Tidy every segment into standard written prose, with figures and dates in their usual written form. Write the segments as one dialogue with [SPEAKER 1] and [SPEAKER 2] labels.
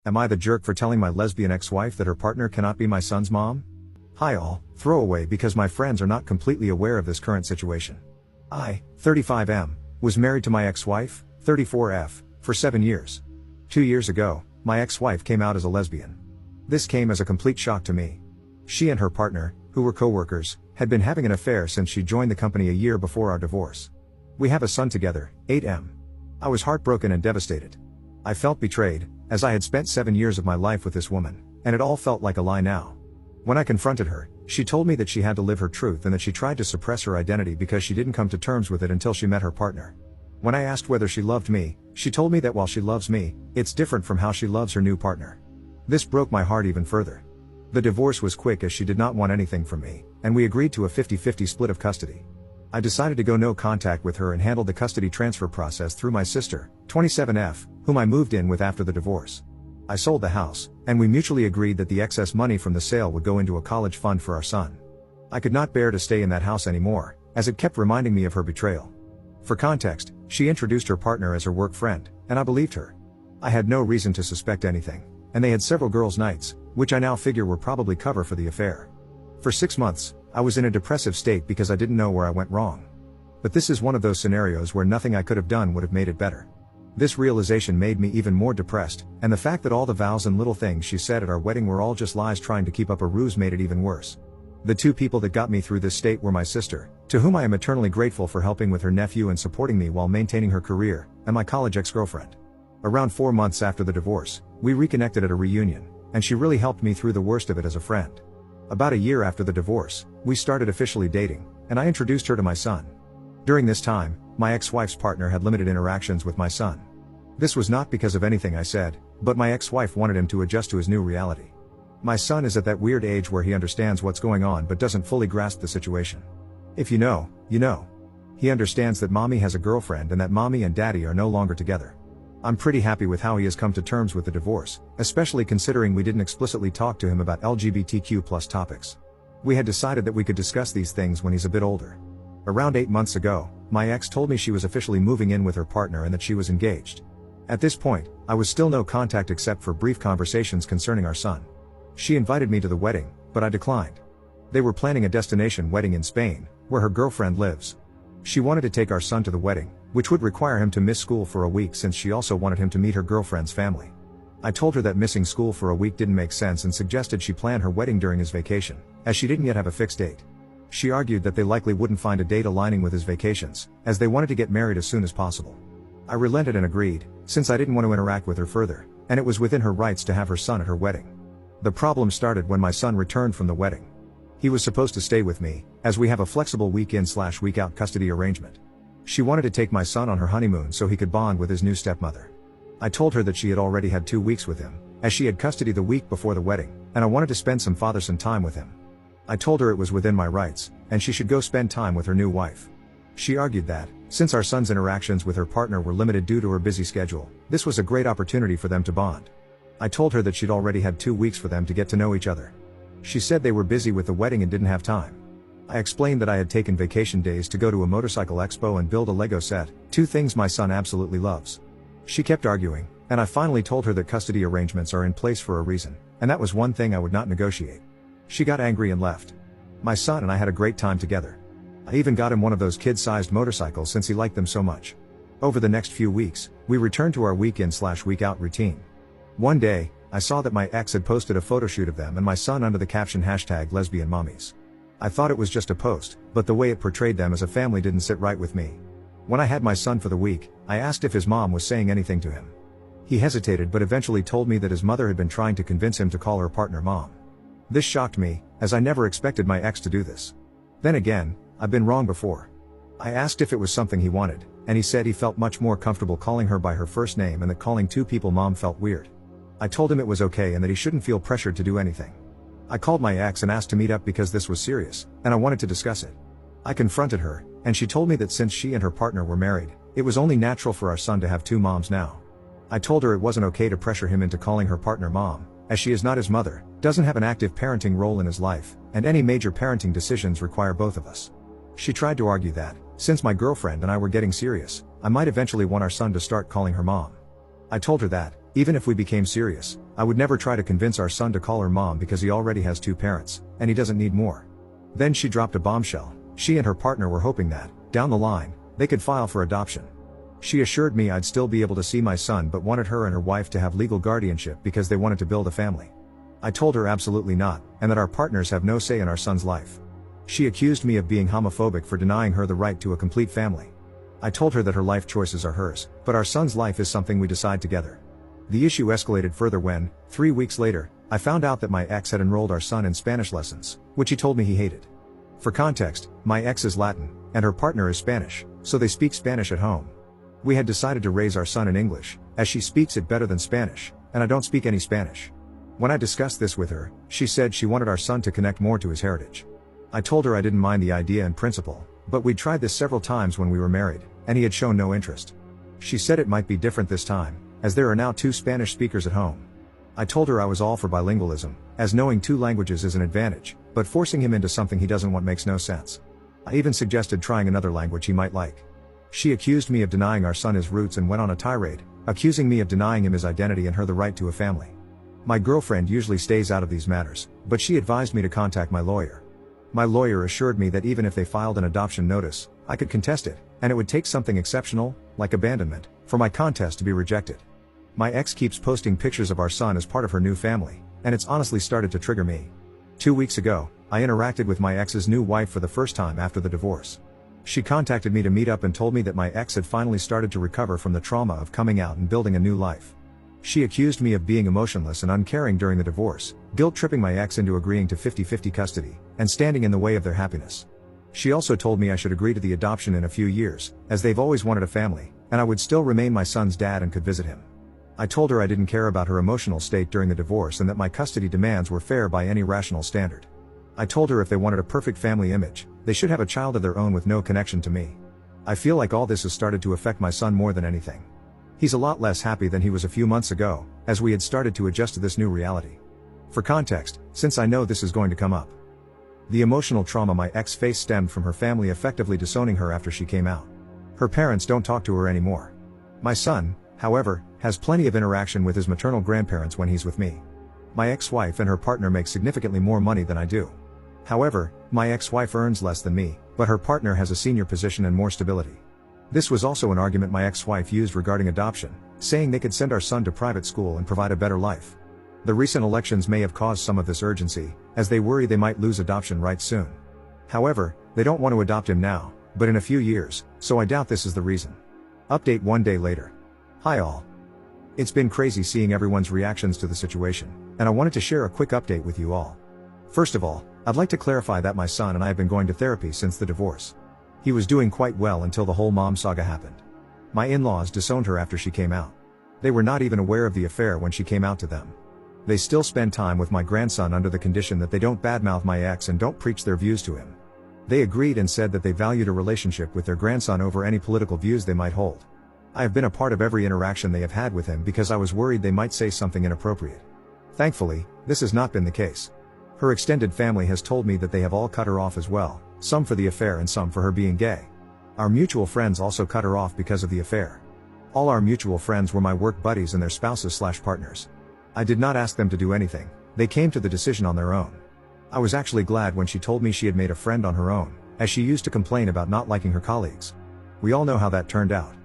[SPEAKER 1] Am I the jerk for telling my lesbian ex-wife that her partner cannot be my son's mom? Hi all, throwaway because my friends are not completely aware of this current situation. I, 35M, was married to my ex-wife, 34F, for 7 years. 2 years ago, my ex-wife came out as a lesbian. This came as a complete shock to me. She and her partner, who were co-workers, had been having an affair since she joined the company a year before our divorce. We have a son together, 8M. I was heartbroken and devastated. I felt betrayed, as I had spent 7 years of my life with this woman, and it all felt like a lie now. When I confronted her, she told me that she had to live her truth and that she tried to suppress her identity because she didn't come to terms with it until she met her partner. When I asked whether she loved me, she told me that while she loves me, it's different from how she loves her new partner. This broke my heart even further. The divorce was quick as she did not want anything from me, and we agreed to a 50-50 split of custody. I decided to go no contact with her and handled the custody transfer process through my sister, 27F, whom I moved in with after the divorce. I sold the house, and we mutually agreed that the excess money from the sale would go into a college fund for our son. I could not bear to stay in that house anymore, as it kept reminding me of her betrayal. For context, she introduced her partner as her work friend, and I believed her. I had no reason to suspect anything, and they had several girls' nights, which I now figure were probably cover for the affair. For 6 months, I was in a depressive state because I didn't know where I went wrong. But this is one of those scenarios where nothing I could have done would have made it better. This realization made me even more depressed, and the fact that all the vows and little things she said at our wedding were all just lies trying to keep up a ruse made it even worse. The two people that got me through this state were my sister, to whom I am eternally grateful for helping with her nephew and supporting me while maintaining her career, and my college ex-girlfriend. Around 4 months after the divorce, we reconnected at a reunion, and she really helped me through the worst of it as a friend. About a year after the divorce, we started officially dating, and I introduced her to my son. During this time, my ex-wife's partner had limited interactions with my son. This was not because of anything I said, but my ex-wife wanted him to adjust to his new reality. My son is at that weird age where he understands what's going on but doesn't fully grasp the situation. If you know, you know. He understands that mommy has a girlfriend and that mommy and daddy are no longer together. I'm pretty happy with how he has come to terms with the divorce, especially considering we didn't explicitly talk to him about LGBTQ+ topics. We had decided that we could discuss these things when he's a bit older. Around 8 months ago, my ex told me she was officially moving in with her partner and that she was engaged. At this point, I was still no contact except for brief conversations concerning our son. She invited me to the wedding, but I declined. They were planning a destination wedding in Spain, where her girlfriend lives. She wanted to take our son to the wedding, which would require him to miss school for a week since she also wanted him to meet her girlfriend's family. I told her that missing school for a week didn't make sense and suggested she plan her wedding during his vacation, as she didn't yet have a fixed date. She argued that they likely wouldn't find a date aligning with his vacations, as they wanted to get married as soon as possible. I relented and agreed, since I didn't want to interact with her further, and it was within her rights to have her son at her wedding. The problem started when my son returned from the wedding. He was supposed to stay with me, as we have a flexible week-in/week-out custody arrangement. She wanted to take my son on her honeymoon so he could bond with his new stepmother. I told her that she had already had 2 weeks with him, as she had custody the week before the wedding, and I wanted to spend some father-son time with him. I told her it was within my rights, and she should go spend time with her new wife. She argued that, since our son's interactions with her partner were limited due to her busy schedule, this was a great opportunity for them to bond. I told her that she'd already had 2 weeks for them to get to know each other. She said they were busy with the wedding and didn't have time. I explained that I had taken vacation days to go to a motorcycle expo and build a Lego set, 2 things my son absolutely loves. She kept arguing, and I finally told her that custody arrangements are in place for a reason, and that was one thing I would not negotiate. She got angry and left. My son and I had a great time together. I even got him one of those kid-sized motorcycles since he liked them so much. Over the next few weeks, we returned to our week-in/week-out routine. One day, I saw that my ex had posted a photoshoot of them and my son under the caption #lesbianmommies. I thought it was just a post, but the way it portrayed them as a family didn't sit right with me. When I had my son for the week, I asked if his mom was saying anything to him. He hesitated but eventually told me that his mother had been trying to convince him to call her partner mom. This shocked me, as I never expected my ex to do this. Then again, I've been wrong before. I asked if it was something he wanted, and he said he felt much more comfortable calling her by her first name and that calling 2 people mom felt weird. I told him it was okay and that he shouldn't feel pressured to do anything. I called my ex and asked to meet up because this was serious, and I wanted to discuss it. I confronted her, and she told me that since she and her partner were married, it was only natural for our son to have 2 moms now. I told her it wasn't okay to pressure him into calling her partner mom, as she is not his mother, doesn't have an active parenting role in his life, and any major parenting decisions require both of us. She tried to argue that, since my girlfriend and I were getting serious, I might eventually want our son to start calling her mom. I told her that, Even if we became serious, I would never try to convince our son to call her mom because he already has 2 parents, and he doesn't need more. Then she dropped a bombshell. She and her partner were hoping that, down the line, they could file for adoption. She assured me I'd still be able to see my son but wanted her and her wife to have legal guardianship because they wanted to build a family. I told her absolutely not, and that our partners have no say in our son's life. She accused me of being homophobic for denying her the right to a complete family. I told her that her life choices are hers, but our son's life is something we decide together. The issue escalated further when, 3 weeks later, I found out that my ex had enrolled our son in Spanish lessons, which he told me he hated. For context, my ex is Latin, and her partner is Spanish, so they speak Spanish at home. We had decided to raise our son in English, as she speaks it better than Spanish, and I don't speak any Spanish. When I discussed this with her, she said she wanted our son to connect more to his heritage. I told her I didn't mind the idea in principle, but we'd tried this several times when we were married, and he had shown no interest. She said it might be different this time, as there are now 2 Spanish speakers at home. I told her I was all for bilingualism, as knowing 2 languages is an advantage, but forcing him into something he doesn't want makes no sense. I even suggested trying another language he might like. She accused me of denying our son his roots and went on a tirade, accusing me of denying him his identity and her the right to a family. My girlfriend usually stays out of these matters, but she advised me to contact my lawyer. My lawyer assured me that even if they filed an adoption notice, I could contest it, and it would take something exceptional, like abandonment, for my contest to be rejected. My ex keeps posting pictures of our son as part of her new family, and it's honestly started to trigger me. 2 weeks ago, I interacted with my ex's new wife for the first time after the divorce. She contacted me to meet up and told me that my ex had finally started to recover from the trauma of coming out and building a new life. She accused me of being emotionless and uncaring during the divorce, guilt-tripping my ex into agreeing to 50-50 custody, and standing in the way of their happiness. She also told me I should agree to the adoption in a few years, as they've always wanted a family, and I would still remain my son's dad and could visit him. I told her I didn't care about her emotional state during the divorce and that my custody demands were fair by any rational standard. I told her if they wanted a perfect family image, they should have a child of their own with no connection to me. I feel like all this has started to affect my son more than anything. He's a lot less happy than he was a few months ago, as we had started to adjust to this new reality. For context, since I know this is going to come up. The emotional trauma my ex faced stemmed from her family effectively disowning her after she came out. Her parents don't talk to her anymore. My son, however, has plenty of interaction with his maternal grandparents when he's with me. My ex-wife and her partner make significantly more money than I do. However, my ex-wife earns less than me, but her partner has a senior position and more stability. This was also an argument my ex-wife used regarding adoption, saying they could send our son to private school and provide a better life. The recent elections may have caused some of this urgency, as they worry they might lose adoption rights soon. However, they don't want to adopt him now, but in a few years, so I doubt this is the reason. Update 1 day later. Hi all. It's been crazy seeing everyone's reactions to the situation, and I wanted to share a quick update with you all. First of all, I'd like to clarify that my son and I have been going to therapy since the divorce. He was doing quite well until the whole mom saga happened. My in-laws disowned her after she came out. They were not even aware of the affair when she came out to them. They still spend time with my grandson under the condition that they don't badmouth my ex and don't preach their views to him. They agreed and said that they valued a relationship with their grandson over any political views they might hold. I have been a part of every interaction they have had with him because I was worried they might say something inappropriate. Thankfully, this has not been the case. Her extended family has told me that they have all cut her off as well, some for the affair and some for her being gay. Our mutual friends also cut her off because of the affair. All our mutual friends were my work buddies and their spouses/partners. I did not ask them to do anything, they came to the decision on their own. I was actually glad when she told me she had made a friend on her own, as she used to complain about not liking her colleagues. We all know how that turned out.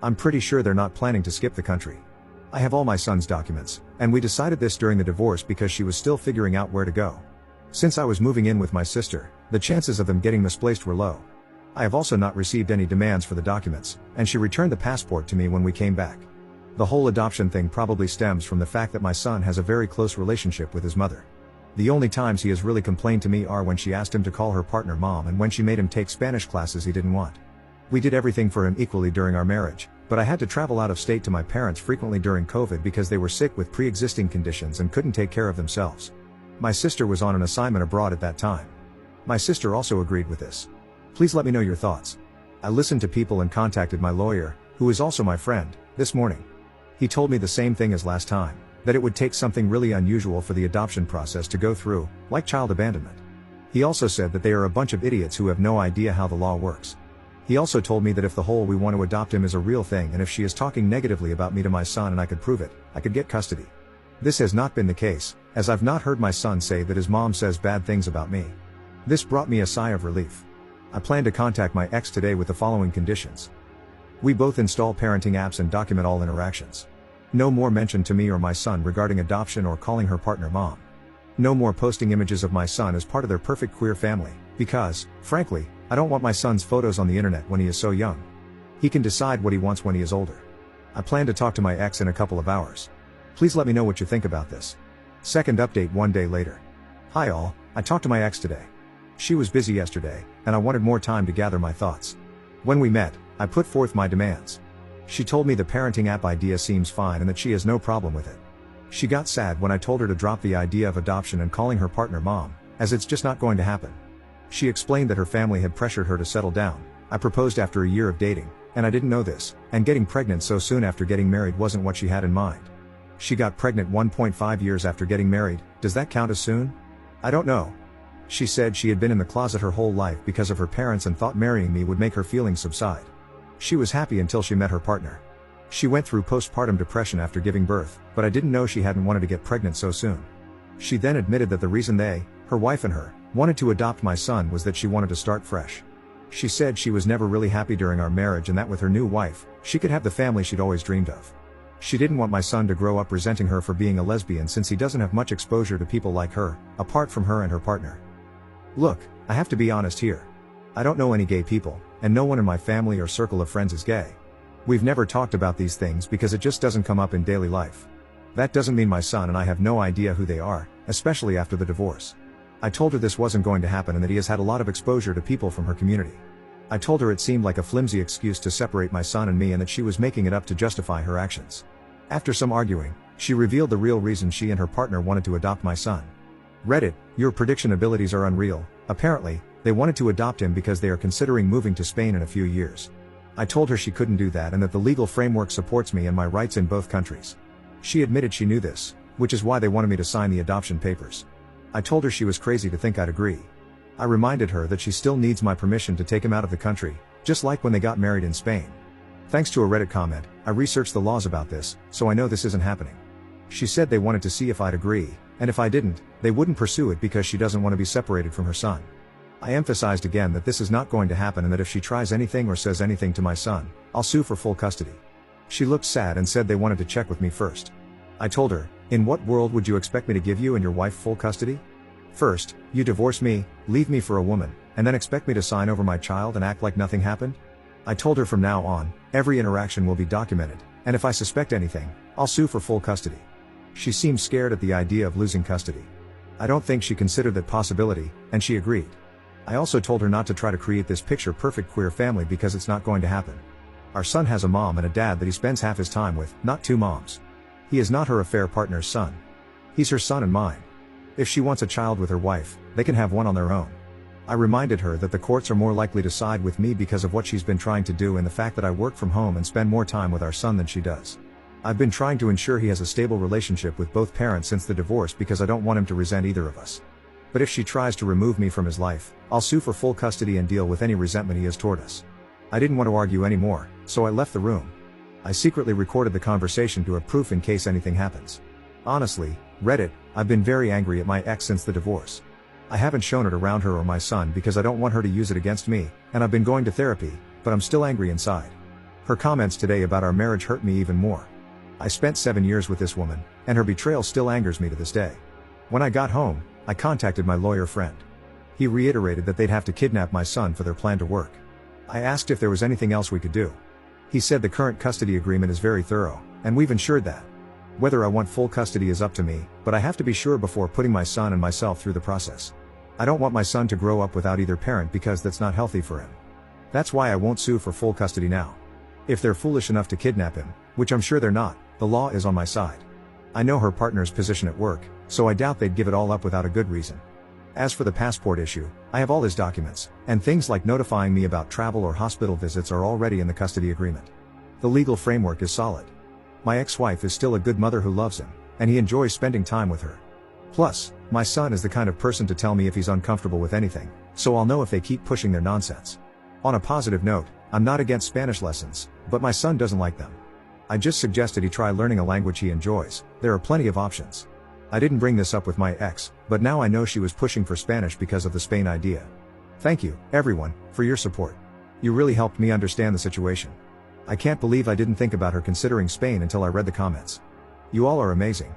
[SPEAKER 1] I'm pretty sure they're not planning to skip the country. I have all my son's documents, and we decided this during the divorce because she was still figuring out where to go. Since I was moving in with my sister, the chances of them getting misplaced were low. I have also not received any demands for the documents, and she returned the passport to me when we came back. The whole adoption thing probably stems from the fact that my son has a very close relationship with his mother. The only times he has really complained to me are when she asked him to call her partner mom and when she made him take Spanish classes he didn't want. We did everything for him equally during our marriage, but I had to travel out of state to my parents frequently during COVID because they were sick with pre-existing conditions and couldn't take care of themselves. My sister was on an assignment abroad at that time. My sister also agreed with this. Please let me know your thoughts. I listened to people and contacted my lawyer, who is also my friend, this morning. He told me the same thing as last time, that it would take something really unusual for the adoption process to go through, like child abandonment. He also said that they are a bunch of idiots who have no idea how the law works. He also told me that if the whole "we want to adopt him" is a real thing and if she is talking negatively about me to my son and I could prove it, I could get custody. This has not been the case, as I've not heard my son say that his mom says bad things about me. This brought me a sigh of relief. I plan to contact my ex today with the following conditions. We both install parenting apps and document all interactions. No more mention to me or my son regarding adoption or calling her partner mom. No more posting images of my son as part of their perfect queer family, because, frankly, I don't want my son's photos on the internet when he is so young. He can decide what he wants when he is older. I plan to talk to my ex in a couple of hours. Please let me know what you think about this. Second update 1 day later. Hi all, I talked to my ex today. She was busy yesterday, and I wanted more time to gather my thoughts. When we met, I put forth my demands. She told me the parenting app idea seems fine and that she has no problem with it. She got sad when I told her to drop the idea of adoption and calling her partner mom, as it's just not going to happen. She explained that her family had pressured her to settle down. I proposed after a year of dating, and I didn't know this, and getting pregnant so soon after getting married wasn't what she had in mind. She got pregnant 1.5 years after getting married. Does that count as soon? I don't know. She said she had been in the closet her whole life because of her parents and thought marrying me would make her feelings subside. She was happy until she met her partner. She went through postpartum depression after giving birth, but I didn't know she hadn't wanted to get pregnant so soon. She then admitted that the reason they, her wife and her, wanted to adopt my son was that she wanted to start fresh. She said she was never really happy during our marriage and that with her new wife, she could have the family she'd always dreamed of. She didn't want my son to grow up resenting her for being a lesbian since he doesn't have much exposure to people like her, apart from her and her partner. Look, I have to be honest here. I don't know any gay people, and no one in my family or circle of friends is gay. We've never talked about these things because it just doesn't come up in daily life. That doesn't mean my son and I have no idea who they are, especially after the divorce. I told her this wasn't going to happen and that he has had a lot of exposure to people from her community. I told her it seemed like a flimsy excuse to separate my son and me and that she was making it up to justify her actions. After some arguing, she revealed the real reason she and her partner wanted to adopt my son. Reddit, your prediction abilities are unreal. Apparently, they wanted to adopt him because they are considering moving to Spain in a few years. I told her she couldn't do that and that the legal framework supports me and my rights in both countries. She admitted she knew this, which is why they wanted me to sign the adoption papers. I told her she was crazy to think I'd agree. I reminded her that she still needs my permission to take him out of the country, just like when they got married in Spain. Thanks to a Reddit comment, I researched the laws about this, so I know this isn't happening. She said they wanted to see if I'd agree, and if I didn't, they wouldn't pursue it because she doesn't want to be separated from her son. I emphasized again that this is not going to happen and that if she tries anything or says anything to my son, I'll sue for full custody. She looked sad and said they wanted to check with me first. I told her, in what world would you expect me to give you and your wife full custody? First, you divorce me, leave me for a woman, and then expect me to sign over my child and act like nothing happened? I told her from now on, every interaction will be documented, and if I suspect anything, I'll sue for full custody. She seemed scared at the idea of losing custody. I don't think she considered that possibility, and she agreed. I also told her not to try to create this picture-perfect queer family because it's not going to happen. Our son has a mom and a dad that he spends half his time with, not two moms. He is not her affair partner's son. He's her son and mine. If she wants a child with her wife, they can have one on their own. I reminded her that the courts are more likely to side with me because of what she's been trying to do and the fact that I work from home and spend more time with our son than she does. I've been trying to ensure he has a stable relationship with both parents since the divorce because I don't want him to resent either of us. But if she tries to remove me from his life, I'll sue for full custody and deal with any resentment he has toward us. I didn't want to argue anymore, so I left the room. I secretly recorded the conversation to have proof in case anything happens. Honestly, Reddit, I've been very angry at my ex since the divorce. I haven't shown it around her or my son because I don't want her to use it against me, and I've been going to therapy, but I'm still angry inside. Her comments today about our marriage hurt me even more. I spent 7 years with this woman, and her betrayal still angers me to this day. When I got home, I contacted my lawyer friend. He reiterated that they'd have to kidnap my son for their plan to work. I asked if there was anything else we could do. He said the current custody agreement is very thorough, and we've ensured that. Whether I want full custody is up to me, but I have to be sure before putting my son and myself through the process. I don't want my son to grow up without either parent because that's not healthy for him. That's why I won't sue for full custody now. If they're foolish enough to kidnap him, which I'm sure they're not, the law is on my side. I know her partner's position at work, so I doubt they'd give it all up without a good reason. As for the passport issue, I have all his documents, and things like notifying me about travel or hospital visits are already in the custody agreement. The legal framework is solid. My ex-wife is still a good mother who loves him, and he enjoys spending time with her. Plus, my son is the kind of person to tell me if he's uncomfortable with anything, so I'll know if they keep pushing their nonsense. On a positive note, I'm not against Spanish lessons, but my son doesn't like them. I just suggested he try learning a language he enjoys. There are plenty of options. I didn't bring this up with my ex, but now I know she was pushing for Spanish because of the Spain idea. Thank you, everyone, for your support. You really helped me understand the situation. I can't believe I didn't think about her considering Spain until I read the comments. You all are amazing.